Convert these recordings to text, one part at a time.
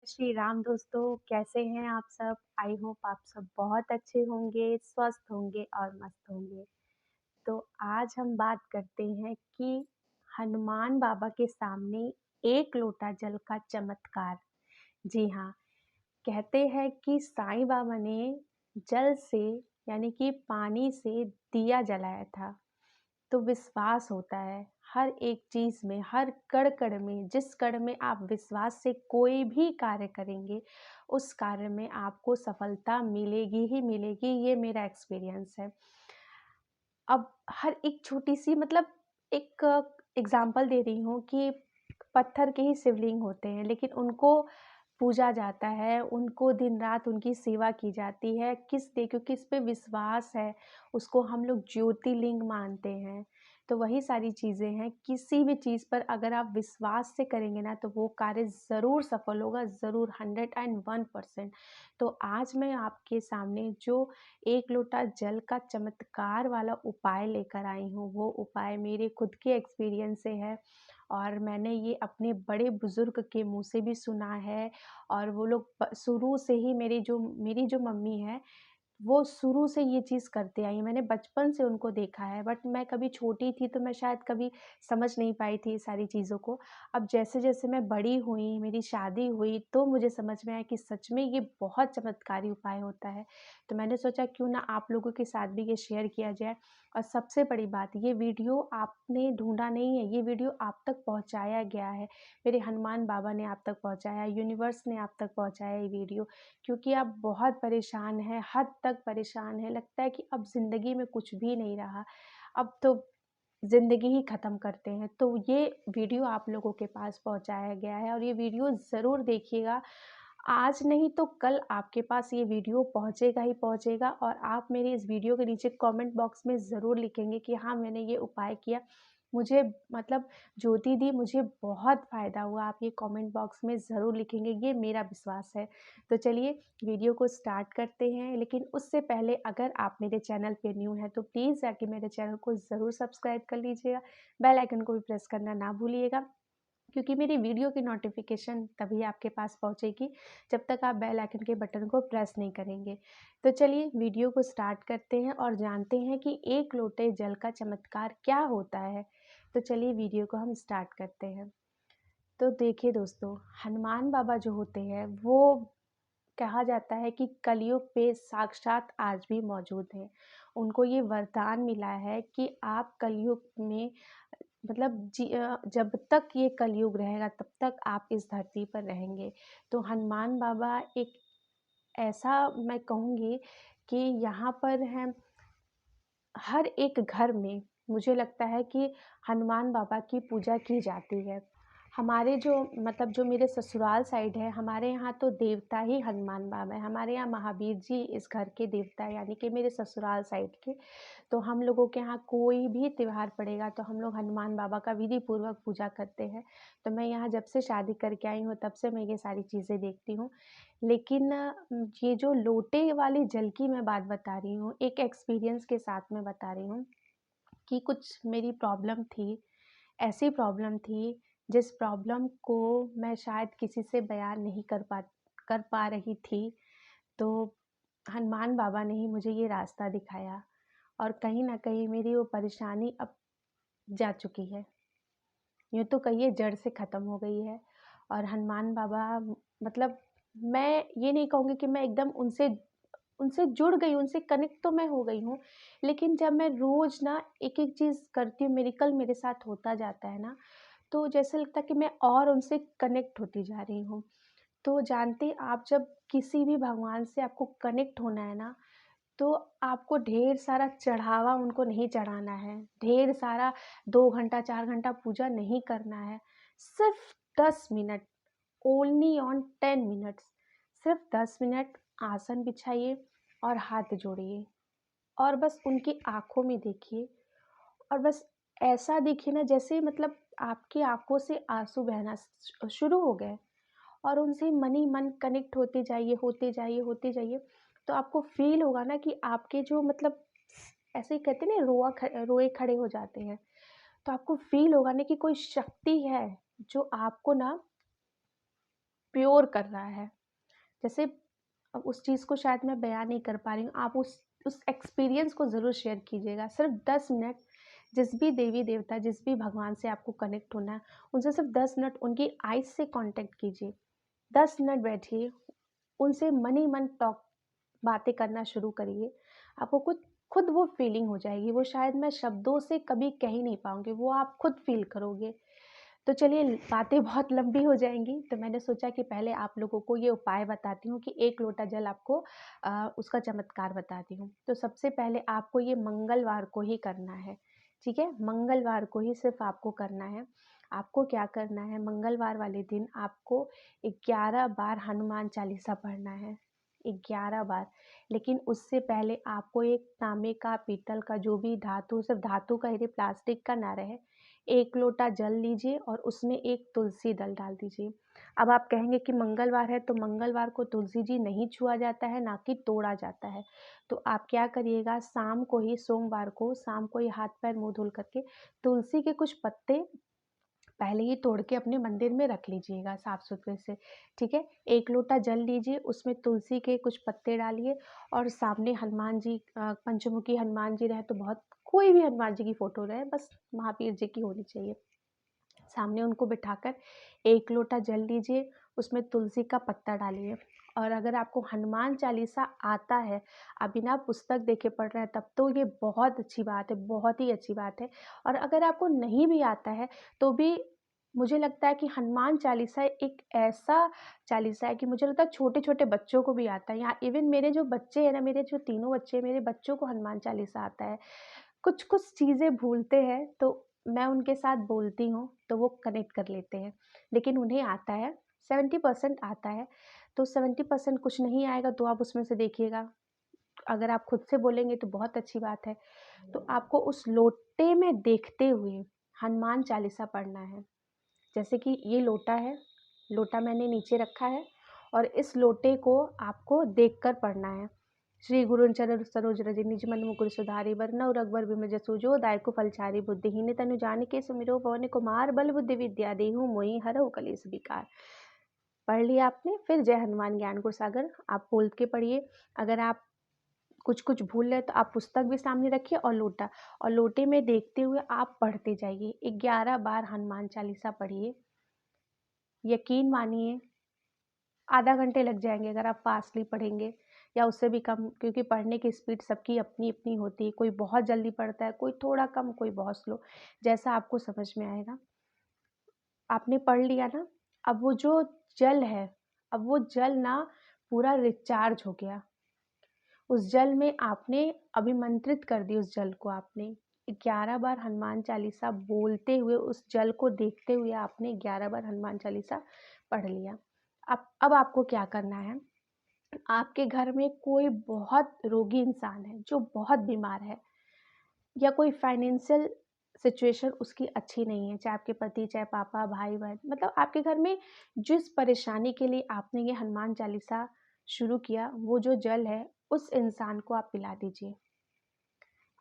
श्री राम दोस्तों, कैसे हैं आप सब? आई होप आप सब बहुत अच्छे होंगे, स्वस्थ होंगे और मस्त होंगे। तो आज हम बात करते हैं कि हनुमान बाबा के सामने एक लोटा जल का चमत्कार। जी हाँ, कहते हैं कि साईं बाबा ने जल से यानी कि पानी से दिया जलाया था। तो विश्वास होता है हर एक चीज़ में, हर कण-कण में, जिस कण में आप विश्वास से कोई भी कार्य करेंगे, उस कार्य में आपको सफलता मिलेगी ही मिलेगी, ये मेरा एक्सपीरियंस है। अब हर एक छोटी-सी मतलब एक एग्ज़ाम्पल दे रही हूँ कि पत्थर के ही शिवलिंग होते हैं, लेकिन उनको पूजा जाता है, उनको दिन-रात उनकी सेवा की जाती है, किस लिए? क्योंकि इस पे विश्वास है, उसको हम लोग ज्योतिर्लिंग मानते हैं। तो वही सारी चीज़ें हैं, किसी भी चीज़ पर अगर आप विश्वास से करेंगे ना, तो वो कार्य ज़रूर सफल होगा, ज़रूर 101%। तो आज मैं आपके सामने जो एक लोटा जल का चमत्कार वाला उपाय लेकर आई हूँ, वो उपाय मेरे खुद के एक्सपीरियंस से है और मैंने ये अपने बड़े बुज़ुर्ग के मुँह से भी सुना है और वो लोग शुरू से ही मेरी जो मम्मी है, वो शुरू से ये चीज़ करते आई हैं। मैंने बचपन से उनको देखा है बट मैं कभी छोटी थी तो मैं शायद कभी समझ नहीं पाई थी ये सारी चीज़ों को। अब जैसे-जैसे मैं बड़ी हुई, मेरी शादी हुई तो मुझे समझ में आया कि सच में ये बहुत चमत्कारी उपाय होता है। तो मैंने सोचा क्यों ना आप लोगों के साथ भी ये शेयर किया जाए और सबसे बड़ी बात ये वीडियो आपने ढूँढा नहीं है, ये वीडियो आप तक पहुँचाया गया है। मेरे हनुमान बाबा ने आप तक पहुँचाया, यूनिवर्स ने आप तक पहुँचाया ये वीडियो। क्योंकि आप बहुत परेशान हैं, हद तक परेशान हैं, लगता है कि अब ज़िंदगी में कुछ भी नहीं रहा, अब तो ज़िंदगी ही ख़त्म करते हैं। तो ये वीडियो आप लोगों के पास पहुँचाया गया है और ये वीडियो ज़रूर देखिएगा। आज नहीं तो कल आपके पास ये वीडियो पहुँचेगा ही पहुँचेगा और आप मेरे इस वीडियो के नीचे कमेंट बॉक्स में ज़रूर लिखेंगे कि हाँ, मैंने ये उपाय किया। मुझे मतलब ज्योति दी, मुझे बहुत फ़ायदा हुआ। आप ये कमेंट बॉक्स में ज़रूर लिखेंगे, ये मेरा विश्वास है। तो चलिए वीडियो को स्टार्ट करते हैं, लेकिन उससे पहले अगर आप मेरे चैनल पे न्यू हैं तो प्लीज़ जाके मेरे चैनल को ज़रूर सब्सक्राइब कर लीजिएगा। बेल आइकन को भी प्रेस करना ना भूलिएगा, क्योंकि मेरी वीडियो की नोटिफ़िकेशन तभी आपके पास पहुँचेगी जब तक आप बेल आइकन के बटन को प्रेस नहीं करेंगे। तो चलिए वीडियो को स्टार्ट करते हैं और जानते हैं कि एक लोटे जल का चमत्कार क्या होता है। तो चलिए वीडियो को हम स्टार्ट करते हैं। तो देखिए दोस्तों, हनुमान बाबा जो होते हैं वो कहा जाता है कि कलयुग पे साक्षात आज भी मौजूद हैं। उनको ये वरदान मिला है कि आप कलयुग में मतलब जब तक ये कलयुग रहेगा तब तक आप इस धरती पर रहेंगे। तो हनुमान बाबा एक ऐसा मैं कहूँगी कि यहाँ पर हैं हर एक घर में मुझे लगता है कि हनुमान बाबा की पूजा की जाती है। हमारे जो मतलब जो मेरे ससुराल साइड है, हमारे यहाँ तो देवता ही हनुमान बाबा है। हमारे यहाँ महावीर जी इस घर के देवता हैं, यानी कि मेरे ससुराल साइड के। तो हम लोगों के यहाँ कोई भी त्योहार पड़ेगा तो हम लोग हनुमान बाबा का विधि-पूर्वक पूजा करते हैं। तो मैं यहाँ जब से शादी करके आई हूँ तब से मैं ये सारी चीज़ें देखती हूँ। लेकिन ये जो लोटे वाली जल की मैं बात बता रही हूँ, एक एक्सपीरियंस के साथ मैं बता रही हूँ कि कुछ मेरी प्रॉब्लम थी, ऐसी प्रॉब्लम थी जिस प्रॉब्लम को मैं शायद किसी से बयान नहीं कर पा रही थी। तो हनुमान बाबा ने ही मुझे ये रास्ता दिखाया और कहीं न कहीं मेरी वो परेशानी अब जा चुकी है। यूँ तो कहिए जड़ से ख़त्म हो गई है और हनुमान बाबा मतलब मैं ये नहीं कहूँगी कि मैं एकदम उनसे उनसे जुड़ गई हूँ, उनसे कनेक्ट तो मैं हो गई हूँ, लेकिन जब मैं रोज़ ना एक-एक चीज़ करती हूँ, मिरेकल मेरे साथ होता जाता है ना, तो जैसे लगता है कि मैं और उनसे कनेक्ट होती जा रही हूँ। तो जानते हैं आप जब किसी भी भगवान से आपको कनेक्ट होना है ना, तो आपको ढेर सारा चढ़ावा उनको नहीं चढ़ाना है, ढेर सारा 2 घंटा 4 घंटा पूजा नहीं करना है। सिर्फ़ 10 मिनट, ओनली ऑन 10 मिनट्स, सिर्फ़ 10 मिनट आसन बिछाइए और हाथ जोड़िए और बस उनकी आँखों में देखिए और बस ऐसा देखिए ना जैसे मतलब आपकी आँखों से आँसू बहना शुरू हो गए और उनसे मन ही मन कनेक्ट होते जाइए, होते जाइए, होते जाइए। तो आपको फ़ील होगा ना कि आपके जो मतलब ऐसे ही कहते हैं ना रोए खड़े हो जाते हैं। तो आपको फ़ील होगा ना कि कोई शक्ति है जो आपको ना प्योर कर रहा है। जैसे अब उस चीज़ को शायद मैं बयान नहीं कर पा रही हूँ, आप उस एक्सपीरियंस को ज़रूर शेयर कीजिएगा। सिर्फ 10 मिनट जिस भी देवी देवता, जिस भी भगवान से आपको कनेक्ट होना है, उनसे सिर्फ 10 मिनट उनकी आइज़ से कॉन्टैक्ट कीजिए। 10 मिनट बैठिए, उनसे मन ही मन टॉक बातें करना शुरू करिए। आपको खुद खुद वो फीलिंग हो जाएगी, वो शायद मैं शब्दों से कभी कह ही नहीं पाऊँगी, वो आप खुद फ़ील करोगे। तो चलिए बातें बहुत लंबी हो जाएँगी, तो मैंने सोचा कि पहले आप लोगों को ये उपाय बताती हूँ कि 1 लोटा जल आपको उसका चमत्कार बताती हूँ। तो सबसे पहले आपको ये मंगलवार को ही करना है, ठीक है? मंगलवार को ही सिर्फ़ आपको करना है। आपको क्या करना है, मंगलवार वाले दिन आपको 11 बार हनुमान चालीसा पढ़ना है, 11 बार। लेकिन उससे पहले आपको एक तांबे का, पीतल का, जो भी धातु, सिर्फ़ धातु का ही, प्लास्टिक का ना रहे, 1 लोटा जल लीजिए और उसमें एक तुलसी दल डाल दीजिए। अब आप कहेंगे कि मंगलवार है, तो मंगलवार को तुलसी जी नहीं छुआ जाता है, ना कि तोड़ा जाता है। तो आप क्या करिएगा, शाम को ही, सोमवार को शाम को ही हाथ-पैर मुँह धुल करके तुलसी के कुछ पत्ते पहले ही तोड़ के अपने मंदिर में रख लीजिएगा साफ-सुथरे से, ठीक है? 1 लोटा जल लीजिए, उसमें तुलसी के कुछ पत्ते डालिए और सामने हनुमान जी पंचमुखी हनुमान जी रहे तो बहुत, कोई भी हनुमान जी की फ़ोटो रहे, बस महावीर जी की होनी चाहिए। सामने उनको बिठाकर 1 लोटा जल लीजिए, उसमें तुलसी का पत्ता डालिए और अगर आपको हनुमान चालीसा आता है, आप बिना पुस्तक देखे पढ़ रहे हैं, तब तो ये बहुत अच्छी बात है, बहुत ही अच्छी बात है। और अगर आपको नहीं भी आता है, तो भी मुझे लगता है कि हनुमान चालीसा एक ऐसा चालीसा है कि मुझे लगता है छोटे-छोटे बच्चों को भी आता है। यहाँ इवन मेरे जो बच्चे हैं ना, मेरे जो तीनों बच्चे हैं, मेरे बच्चों को हनुमान चालीसा आता है। कुछ-कुछ चीज़ें भूलते हैं, तो मैं उनके साथ बोलती हूँ, तो वो कनेक्ट कर लेते हैं। लेकिन उन्हें आता है, 70% आता है, तो 70% कुछ नहीं आएगा तो आप उसमें से देखिएगा, अगर आप खुद से बोलेंगे तो बहुत अच्छी बात है। तो आपको उस लोटे में देखते हुए हनुमान चालीसा पढ़ना है। जैसे कि ये लोटा है, लोटा मैंने नीचे रखा है और इस लोटे को आपको देखकर पढ़ना है। श्री गुरुन चरण सरोज रज निज मन मुकुर सुधारि बरनउँ रघुबर बिमल जसु जो दायकु फलचारि बुद्धिहीन तनु जानिके सुमिरौ पवन कुमार बल बुद्धि विद्या देहु मोहि हरहु कलेस विकार। पढ़ लिया आपने, फिर जय हनुमान ज्ञान गुण सागर आप बोल के पढ़िए। अगर आप कुछ-कुछ भूल रहे हैं तो आप पुस्तक भी सामने रखिए और लोटे में देखते हुए आप पढ़ते जाइए। 11 बार हनुमान चालीसा पढ़िए। यकीन मानिए आधा घंटे लग जाएँगे अगर आप फ़ास्टली पढ़ेंगे या उससे भी कम, क्योंकि पढ़ने की स्पीड सबकी अपनी-अपनी होती है। कोई बहुत जल्दी पढ़ता है, कोई थोड़ा कम, कोई बहुत स्लो, जैसा आपको समझ में आएगा। आपने पढ़ लिया ना, अब वो जो जल है, अब वो जल ना पूरा रिचार्ज हो गया। उस जल में आपने अभिमंत्रित कर दी, उस जल को आपने 11 बार हनुमान चालीसा बोलते हुए, उस जल को देखते हुए आपने 11 बार हनुमान चालीसा पढ़ लिया। अब आपको क्या करना है, आपके घर में कोई बहुत रोगी इंसान है, जो बहुत बीमार है या कोई फाइनेंशियल सिचुएशन उसकी अच्छी नहीं है, चाहे आपके पति, चाहे पापा, भाई-बहन, मतलब आपके घर में जिस परेशानी के लिए आपने ये हनुमान चालीसा शुरू किया, वो जो जल है, उस इंसान को आप पिला दीजिए।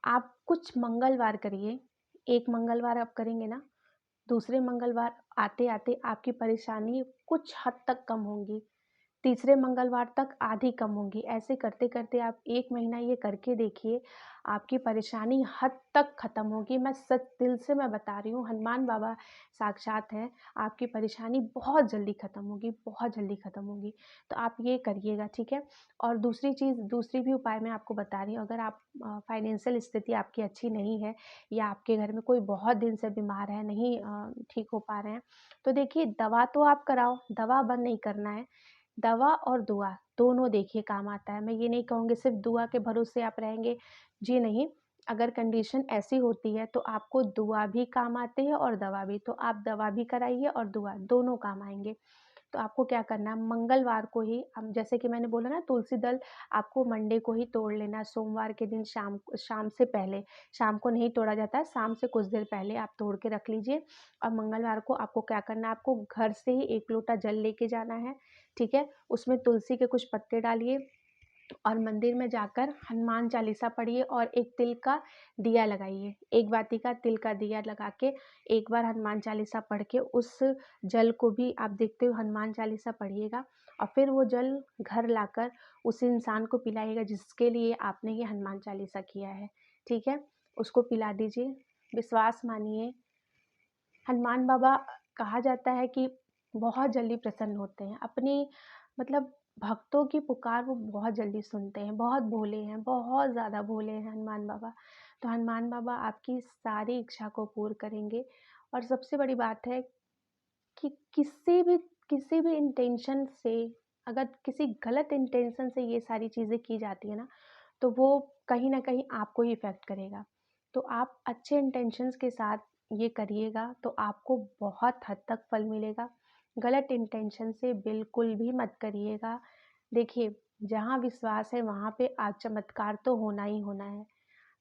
आप कुछ मंगलवार करिए, 1 मंगलवार आप करेंगे ना, दूसरे मंगलवार आते-आते आपकी परेशानी कुछ हद तक कम होंगी। तीसरे मंगलवार तक आधी कम होंगी। ऐसे करते-करते आप 1 महीना ये करके देखिए, आपकी परेशानी हद तक ख़त्म होगी। मैं सच दिल से मैं बता रही हूँ, हनुमान बाबा साक्षात हैं, आपकी परेशानी बहुत जल्दी ख़त्म होगी, बहुत जल्दी ख़त्म होगी। तो आप ये करिएगा, ठीक है? और दूसरी चीज़, दूसरी भी उपाय मैं आपको बता रही हूँ, अगर आप फाइनेंशियल स्थिति आपकी अच्छी नहीं है या आपके घर में कोई बहुत दिन से बीमार है, नहीं ठीक हो पा रहे हैं, तो देखिए दवा तो आप कराओ, दवा बंद नहीं करना है। दवा और दुआ दोनों देखिए काम आता है। मैं ये नहीं कहूँगी सिर्फ़ दुआ के भरोसे आप रहेंगे, जी नहीं। अगर कंडीशन ऐसी होती है तो आपको दुआ भी काम आती है और दवा भी। तो आप दवा भी कराइए और दुआ दोनों काम आएँगे। तो आपको क्या करना है, मंगलवार को ही हम, जैसे कि मैंने बोला ना, तुलसी दल आपको मंडे को ही तोड़ लेना है, सोमवार के दिन शाम से पहले, शाम को नहीं तोड़ा जाता है, शाम से कुछ देर पहले आप तोड़ के रख लीजिए। और मंगलवार को आपको क्या करना है, आपको घर से ही 1 लोटा जल लेके जाना है, ठीक है? उसमें तुलसी के कुछ पत्ते डालिए, और मंदिर में जाकर हनुमान चालीसा पढ़िए और एक तिल का दिया लगाइए। एक बाती का तिल का दिया लगा के एक बार हनुमान चालीसा पढ़ के उस जल को भी आप देखते हो हनुमान चालीसा पढ़िएगा और फिर वो जल घर लाकर उस इंसान को पिलाइएगा जिसके लिए आपने ये हनुमान चालीसा किया है, ठीक है? उसको पिला दीजिए, विश्वास मानिए। हनुमान बाबा कहा जाता है कि बहुत जल्दी प्रसन्न होते हैं, अपनी मतलब भक्तों की पुकार वो बहुत जल्दी सुनते हैं, बहुत भोले हैं, बहुत ज़्यादा भोले हैं हनुमान बाबा। तो हनुमान बाबा आपकी सारी इच्छा को पूर्ण करेंगे और सबसे बड़ी बात है कि किसी भी इंटेंशन से अगर किसी गलत इंटेंशन से ये सारी चीज़ें की जाती है ना, तो वो कहीं न कहीं आपको ही इफ़ेक्ट करेगा। तो आप अच्छे इंटेंशंस के साथ ये करिएगा तो आपको बहुत हद तक फल मिलेगा। गलत इंटेंशन से बिल्कुल भी मत करिएगा। देखिए, जहाँ विश्वास है वहाँ पे आज चमत्कार तो होना ही होना है।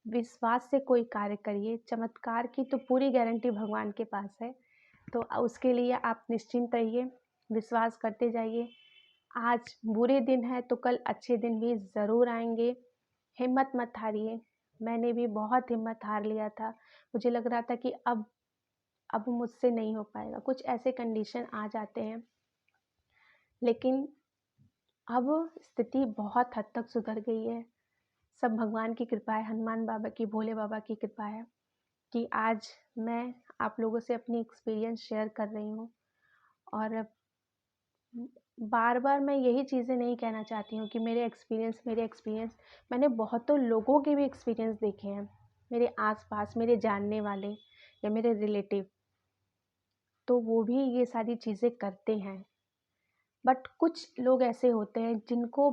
विश्वास से कोई कार्य करिए, चमत्कार की तो पूरी गारंटी भगवान के पास है। तो उसके लिए आप निश्चिंत रहिए, विश्वास करते जाइए। आज बुरे दिन हैं तो कल अच्छे दिन भी ज़रूर आएँगे। हिम्मत मत हारिए। मैंने भी बहुत हिम्मत हार लिया था। मुझे लग रहा था कि अब मुझसे नहीं हो पाएगा। कुछ ऐसे कंडीशन आ जाते हैं, लेकिन अब स्थिति बहुत हद तक सुधर गई है। सब भगवान की कृपा है, हनुमान बाबा की, भोले बाबा की कृपा है कि आज मैं आप लोगों से अपनी एक्सपीरियंस शेयर कर रही हूँ। और बार-बार मैं यही चीज़ें नहीं कहना चाहती हूँ कि मेरे एक्सपीरियंस मैंने बहुतों लोगों के भी एक्सपीरियंस देखे हैं, मेरे आस-पास, मेरे जानने वाले या मेरे रिलेटिव, तो वो भी ये सारी चीज़ें करते हैं। बट कुछ लोग ऐसे होते हैं जिनको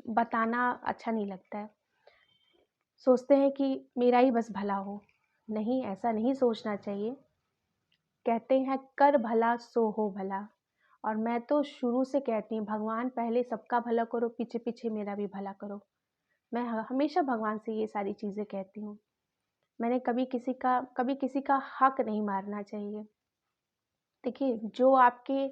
बताना अच्छा नहीं लगता है। सोचते हैं कि मेरा ही बस भला हो। नहीं, ऐसा नहीं सोचना चाहिए। कहते हैं कर भला सो हो भला। और मैं तो शुरू से कहती हूँ भगवान पहले सबका भला करो, पीछे-पीछे मेरा भी भला करो। मैं हमेशा भगवान से ये सारी चीज़ें कहती हूँ। मैंने कभी किसी का हक नहीं मारना चाहिए। देखिए, जो आपके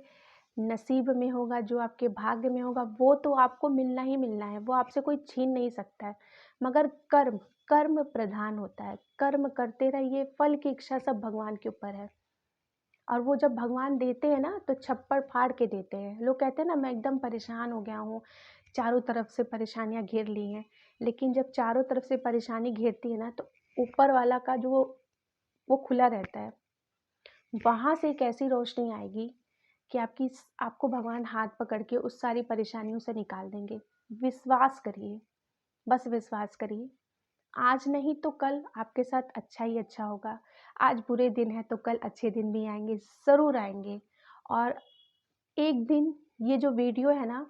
नसीब में होगा, जो आपके भाग्य में होगा, वो तो आपको मिलना ही मिलना है, वो आपसे कोई छीन नहीं सकता है। मगर कर्म, कर्म प्रधान होता है। कर्म करते रहिए, फल की इच्छा सब भगवान के ऊपर है। और वो जब भगवान देते हैं ना तो छप्पड़ फाड़ के देते हैं। लोग कहते हैं ना मैं एकदम परेशान हो गया हूँ, चारों तरफ से परेशानियाँ घेर ली हैं। लेकिन जब चारों तरफ से परेशानी घेरती है ना तो ऊपर वाला का जो वो खुला रहता है। वहाँ से एक ऐसी रोशनी आएगी कि आपको भगवान हाथ पकड़ के उस सारी परेशानियों से निकाल देंगे। विश्वास करिए, बस विश्वास करिए। आज नहीं तो कल आपके साथ अच्छा ही अच्छा होगा। आज बुरे दिन हैं तो कल अच्छे दिन भी आएँगे, ज़रूर आएँगे। और एक दिन ये जो वीडियो है ना,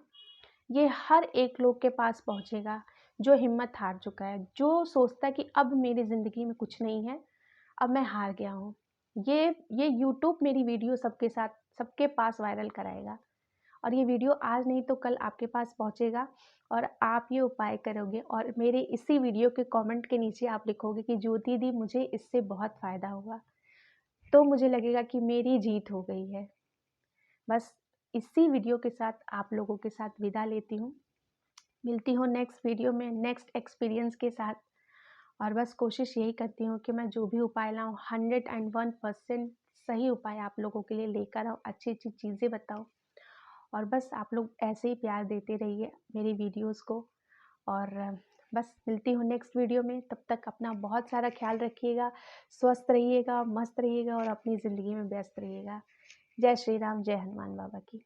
ये हर एक लोग के पास पहुँचेगा, जो हिम्मत हार चुका है, जो सोचता है कि अब मेरी ज़िंदगी में कुछ नहीं है, अब मैं हार गया हूँ। ये यूट्यूब मेरी वीडियो सबके पास वायरल कराएगा। और ये वीडियो आज नहीं तो कल आपके पास पहुँचेगा और आप ये उपाय करोगे और मेरे इसी वीडियो के कमेंट के नीचे आप लिखोगे कि ज्योति दी मुझे इससे बहुत फ़ायदा हुआ। तो मुझे लगेगा कि मेरी जीत हो गई है। बस इसी वीडियो के साथ आप लोगों के साथ विदा लेती हूँ। मिलती हूँ नेक्स्ट वीडियो में नेक्स्ट एक्सपीरियंस के साथ। और बस कोशिश यही करती हूँ कि मैं जो भी उपाय लाऊँ 101% सही उपाय आप लोगों के लिए लेकर आऊँ, अच्छी-अच्छी चीज़ें बताऊँ। और बस आप लोग ऐसे ही प्यार देते रहिए मेरी वीडियोज़ को। और बस मिलती हूँ नेक्स्ट वीडियो में, तब तक अपना बहुत सारा ख्याल रखिएगा, स्वस्थ रहिएगा, मस्त रहिएगा और अपनी ज़िंदगी में व्यस्त रहिएगा। जय श्री राम, जय हनुमान बाबा की।